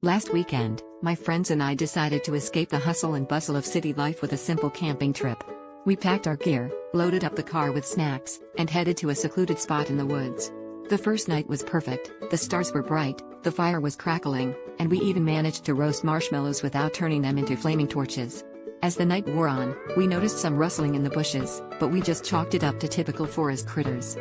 Last weekend, my friends and I decided to escape the hustle and bustle of city life with a simple camping trip. We packed our gear, loaded up the car with snacks, and headed to a secluded spot in the woods. The first night was perfect, the stars were bright, the fire was crackling, and we even managed to roast marshmallows without turning them into flaming torches. As the night wore on, we noticed some rustling in the bushes, but we just chalked it up to typical forest critters.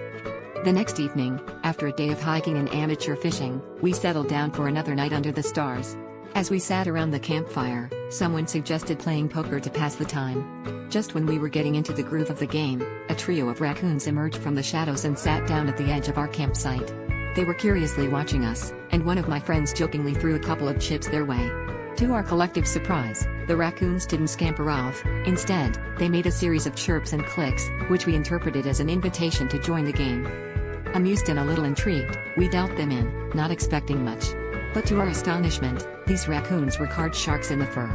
The next evening, after a day of hiking and amateur fishing, we settled down for another night under the stars. As we sat around the campfire, someone suggested playing poker to pass the time. Just when we were getting into the groove of the game, a trio of raccoons emerged from the shadows and sat down at the edge of our campsite. They were curiously watching us, and one of my friends jokingly threw a couple of chips their way. To our collective surprise, the raccoons didn't scamper off. Instead, they made a series of chirps and clicks, which we interpreted as an invitation to join the game. Amused and a little intrigued, we dealt them in, not expecting much. But to our astonishment, these raccoons were card sharks in the fur.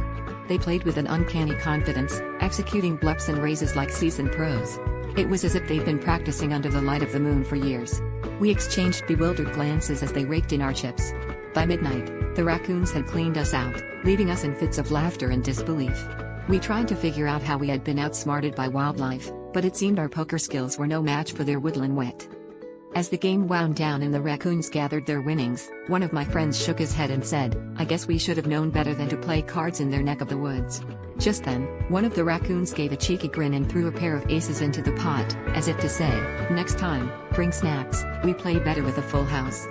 They played with an uncanny confidence, executing bluffs and raises like seasoned pros. It was as if they'd been practicing under the light of the moon for years. We exchanged bewildered glances as they raked in our chips. By midnight, the raccoons had cleaned us out, leaving us in fits of laughter and disbelief. We tried to figure out how we had been outsmarted by wildlife, but it seemed our poker skills were no match for their woodland wit. As the game wound down and the raccoons gathered their winnings, one of my friends shook his head and said, "I guess we should have known better than to play cards in their neck of the woods." Just then, one of the raccoons gave a cheeky grin and threw a pair of aces into the pot, as if to say, "Next time, bring snacks, we play better with a full house."